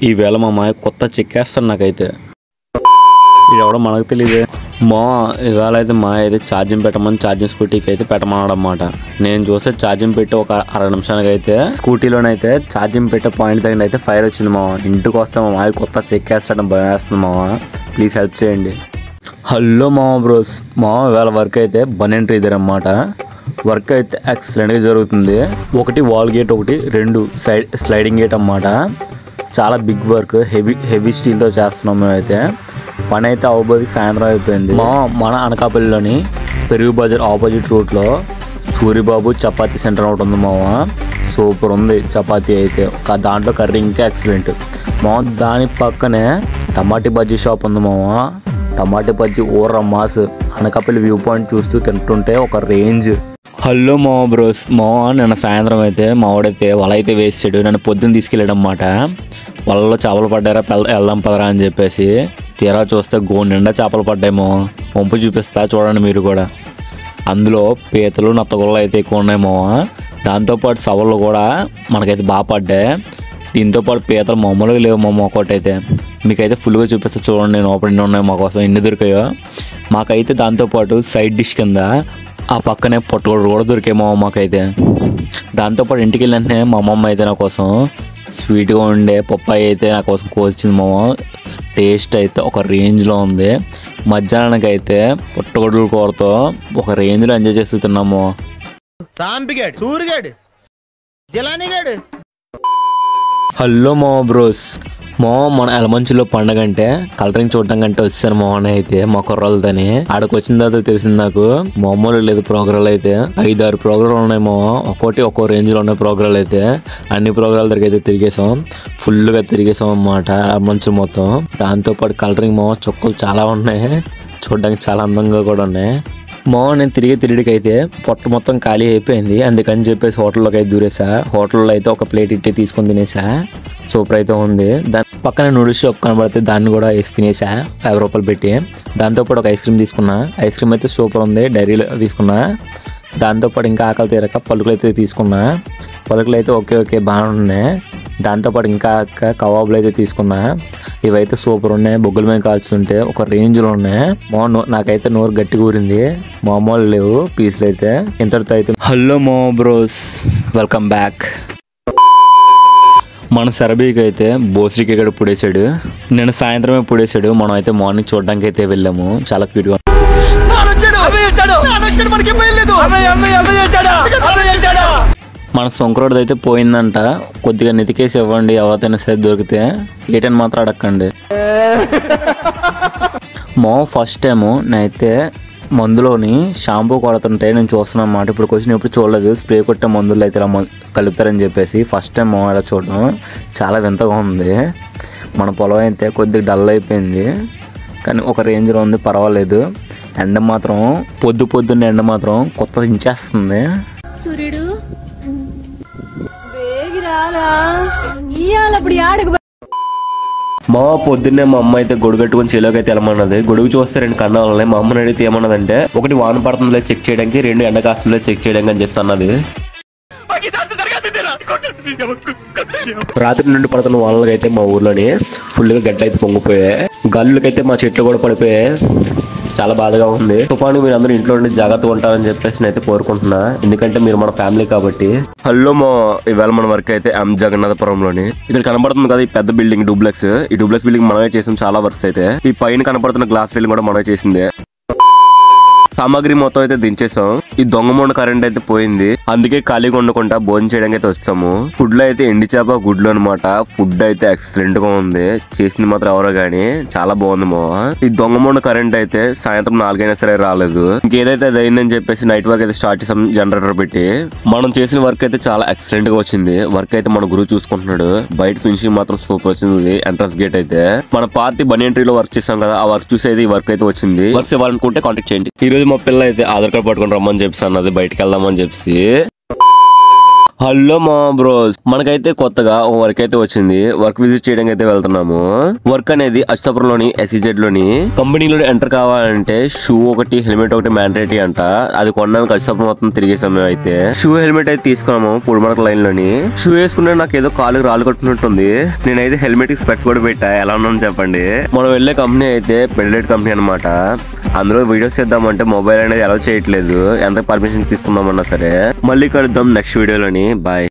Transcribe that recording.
ఈవేళ మా మాయ కొత్త చెక్కేస్తాడు నాకైతే. ఇది ఎవడో మనకు తెలియదు. మా ఇవాళ అయితే మా అయితే ఛార్జింగ్ పెట్టమని ఛార్జింగ్ స్కూటీకి అయితే పెట్టమన్నాడు అన్నమాట. నేను చూస్తే ఛార్జింగ్ పెట్టి ఒక 60 నిమిషానికి అయితే స్కూటీలోనైతే ఛార్జింగ్ పెట్టే పాయింట్ దగ్గర అయితే ఫైర్ వచ్చింది మామ. ఇంటికి వస్తే మా మాయ కొత్త చెక్కేస్తాడని భయం వేస్తుంది మామ. ప్లీజ్ హెల్ప్ చేయండి. హలో మామ బ్రోస్. మామ ఇవాళ వర్క్ అయితే బనెన్ ట్రీ దగ్గర అన్నమాట. వర్క్ అయితే ఎక్సలెంట్గా జరుగుతుంది. ఒకటి వాల్ గేట్, ఒకటి 2 స్లైడింగ్ గేట్ అన్నమాట. చాలా బిగ్ వర్క్, హెవీ స్టీల్తో చేస్తున్నాం మేమైతే. పని అయితే అవబోది సాయంత్రం అయిపోయింది. మన అనకాపల్లిలోని పెరుగు బజార్ ఆపోజిట్ రూట్లో సూరిబాబు చపాతీ సెంటర్ ఒకటి ఉంది మామ. సూపర్ ఉంది చపాతీ అయితే. దాంట్లో కర్రీ ఇంకా ఎక్సలెంట్ మామ. దాని పక్కనే టమాటీ బజ్జీ షాప్ ఉంది మామ. టమాటీ బజ్జీ ఊర్ర మాస్. అనకాపల్లి వ్యూ పాయింట్ చూస్తూ తింటుంటే ఒక రేంజ్. హలో మామ బ్రోస్. మామ నిన్న సాయంత్రం అయితే మావాడైతే వల అయితే వేసాడు. నన్ను పొద్దున్న తీసుకెళ్ళాడు అన్నమాట. వలలో చేపలు పడ్డారా, వెళ్దాం పదరా అని చెప్పేసి. తీరా చూస్తే గోన్ నిండా చేపలు పడ్డాయేమో. వంపు చూపిస్తా చూడండి మీరు కూడా. అందులో పీతలు, నత్తగుళ్ళు అయితే ఎక్కువ ఉన్నాయి మామ. దాంతోపాటు సవళ్ళు కూడా మనకైతే బాగా పడ్డాయి. దీంతోపాటు పీతలు మామూలుగా లేవు మామ. ఒకటైతే మీకైతే ఫుల్గా చూపిస్తా చూడండి. నేను ఓపెన్ ఉన్నాయి మా కోసం ఎన్ని దొరికాయో. మాకైతే దాంతోపాటు సైడ్ డిష్ కింద ఆ పక్కనే పొట్టగొడ్డు కూడా దొరికాయి మామ మాకైతే. దాంతోపాటు ఇంటికి వెళ్ళినట్టే మా అమ్మమ్మ అయితే నా కోసం స్వీట్గా ఉండే పప్పాయి అయితే నా కోసం కోసింది మామ. టేస్ట్ అయితే ఒక రేంజ్లో ఉంది. మధ్యాహ్నానికి అయితే పొట్టగొడ్డుల కూరతో ఒక రేంజ్లో ఎంజాయ్ చేస్తూ తిన్నాము. హలో మామ బ్రోస్. మన ఎలమంచిలో పండగ అంటే కలరింగ్ చూడటం కంటే వచ్చాను మోహన్ అయితే మా కుర్రాలతోని. ఆడకు వచ్చిన తర్వాత తెలిసింది నాకు మామూలు లేదు. ప్రోగ్రాలు అయితే 5-6 ప్రోగ్రాలు ఉన్నాయి మామ. ఒక్కో రేంజ్ లో ఉన్నాయి ప్రోగ్రాలు అయితే. అన్ని ప్రోగ్రాల దగ్గర అయితే తిరిగేసాం. ఫుల్గా తిరిగేసాం అన్నమాట ఎలమంచి మొత్తం. దాంతోపాటు కలరింగ్ మామ చుక్కలు చాలా ఉన్నాయి. చూడడానికి చాలా అందంగా కూడా ఉన్నాయి మామ. నేను తిరిగిడికి అయితే పొట్ట మొత్తం ఖాళీ అయిపోయింది. అందుకని చెప్పేసి హోటల్లోకి అయితే దూరేసా. హోటల్లో అయితే ఒక ప్లేట్ ఇట్టి తీసుకొని తినేసా. సూపర్ అయితే ఉంది. దాని పక్కన నూడిల్స్ షాప్ కనబడితే దాన్ని కూడా వేసి తినేసా 50 రూపాయలు పెట్టి. దాంతోపాటు ఒక ఐస్ క్రీమ్ తీసుకున్నా. ఐస్ క్రీమ్ అయితే సూపర్ ఉంది. డైరీలో తీసుకున్నా. దాంతోపాటు ఇంకా ఆకలి తీరక పలుకులు అయితే తీసుకున్నా. పలుకులు అయితే ఓకే బాగానే ఉన్నాయి. దాంతోపాటు ఇంకా కబాబులు అయితే తీసుకున్నా. ఇవైతే సూపర్ ఉన్నాయి. బొగ్గుల మీద కాల్చుతుంటే ఒక రేంజ్లో ఉన్నాయి. నాకైతే నోరు గట్టి కూరింది. మామూలు లేవు పీసులు అయితే. ఇంతటితో అయితే హలో మో బ్రోస్, వెల్కమ్ బ్యాక్. మన సరబీకి అయితే బోస్రికి ఇక్కడ పుడేసాడు. నేను సాయంత్రమే పుడేసాడు. మనం అయితే మార్నింగ్ చూడడానికి అయితే వెళ్ళాము. చాలా క్యూట్గా. మన సొంకరోడిది అయితే పోయిందంట. కొద్దిగా నెతికేసి ఇవ్వండి ఎవరైనా సరే దొరికితే. ఏటని మాత్రం అడగండి. ఫస్ట్ టైము నేనైతే మందులోని షాంపూ కొడుతుంటే నేను చూస్తున్నాను అన్నమాట. ఇప్పుడు క్వశ్చన్ ఎప్పుడు చూడలేదు. స్ప్రే కొట్టే మందులు అయితే ఇలా కలుపుతారని చెప్పేసి ఫస్ట్ టైం ఇలా చూడడం చాలా వింతగా ఉంది. మన పొలం అయితే కొద్దిగా డల్ అయిపోయింది. కానీ ఒక రేంజ్లో ఉంది, పర్వాలేదు. ఎండ మాత్రం పొద్దున్న ఎండ మాత్రం కొత్త ఇంచేస్తుంది. సూర్యుడు పొద్దున్నే మా అమ్మ అయితే గొడుగు కట్టుకుని చెలోకి అయితే వెళ్ళమన్నది. గొడుగు చూస్తే 2 కన్నాలు ఉన్నాయి. మా అమ్మని అడిగితే ఏమన్నదంటే ఒకటి వాన పడుతుందో చెక్ చేయడానికి, 2 ఎండ కాస్తుందో చెక్ చేయడానికి అని చెప్తా అన్నది. రాత్రి నుండి పడుతున్న వాళ్ళకైతే మా ఊర్లోని ఫుల్గా గడ్డ అయితే పొంగిపోయాయి. గల్లుకైతే మా చెట్లు కూడా పడిపోయాయి. చాలా బాధగా ఉంది. తుఫాను మీరు అందరూ ఇంట్లో ఉండి జాగ్రత్తగా ఉంటారని చెప్పేసి అయితే కోరుకుంటున్నా. ఎందుకంటే మీరు మన ఫ్యామిలీ కాబట్టి. హలో ఇవాళ మన వర్క్ అయితే జగన్నాథపురంలోని ఇక్కడ కనబడుతుంది కదా ఈ పెద్ద బిల్డింగ్ డూప్లెక్స్. ఈ డూప్లెక్స్ బిల్డింగ్ మనమే చేసాం. చాలా వర్క్స్ అయితే ఈ పైన కనబడుతున్న గ్లాస్ బిల్డింగ్ కూడా మనమే చేసిందే. సామాగ్రి మొత్తం అయితే దించేసాం. ఈ దొంగమూడ కరెంట్ అయితే పోయింది. అందుకే ఖాళీగా ఉండకుండా భోజనం చేయడానికి అయితే వచ్చాము. ఫుడ్ లో అయితే ఎండి చేప గుడ్లు అనమాట. ఫుడ్ అయితే ఎక్సలెంట్ గా ఉంది. చేసింది మాత్రం ఎవరో గానీ చాలా బాగుంది మావా. ఈ దొంగమూడ కరెంట్ అయితే సాయంత్రం 4 అయినా సరే రాలేదు. ఇంకేదైతే అది అయిందని చెప్పేసి నైట్ వర్క్ అయితే స్టార్ట్ చేసాం జనరేటర్ పెట్టి. మనం చేసిన వర్క్ అయితే చాలా ఎక్సలెంట్ గా వచ్చింది. వర్క్ అయితే మన గురువు చూసుకుంటున్నాడు. బయట ఫినిషింగ్ మాత్రం సూపర్ వచ్చింది. ఎంట్రన్స్ గేట్ అయితే మన పార్టీ బనియన్ ట్రీలో వర్క్ చేసాం కదా, ఆ వర్క్ చూసి అయితే ఈ వర్క్ అయితే వచ్చింది. వర్క్స్ ఇవ్వాలనుకుంటే కాంటాక్ట్ చేయండి. ఈ రోజు మా పిల్ల అయితే ఆధార్ కార్డ్ పట్టుకొని రమ్మని చెప్పేసి అన్నది. బయటకు వెళ్దామని చెప్పేసి హలో మా బ్రోస్, మనకైతే కొత్తగా ఒక వర్క్ అయితే వచ్చింది. వర్క్ విజిట్ చేయడానికి అయితే వెళ్తున్నాము. వర్క్ అనేది అచ్యుతాపురంలోని SEZ లోని కంపెనీలో ఎంటర్ కావాలంటే షూ ఒకటి హెల్మెట్ ఒకటి మ్యాండేటరీ అంట. అది కొనడానికి అచ్యుతాపురం మొత్తం తిరిగే సమయం అయితే షూ హెల్మెట్ అయితే తీసుకున్నాము పుడిమడక లైన్ లోని. షూ వేసుకుంటే నాకు ఏదో కాలుకి రాళ్ళు కట్టుకున్నట్టుంది. నేనైతే హెల్మెట్ కి స్పెక్స్ కూడా పెట్టా. ఎలా ఉన్నాను చెప్పండి. మనం వెళ్లే కంపెనీ అయితే పెడిలైట్ కంపెనీ అనమాట. అందులో వీడియోస్ చేద్దామంటే మొబైల్ అనేది అలౌ చేయట్లేదు. ఎంత పర్మిషన్ తీసుకుందామన్నా సరే. మళ్ళీ కలుద్దాం నెక్స్ట్ వీడియోలోని. బాయ్.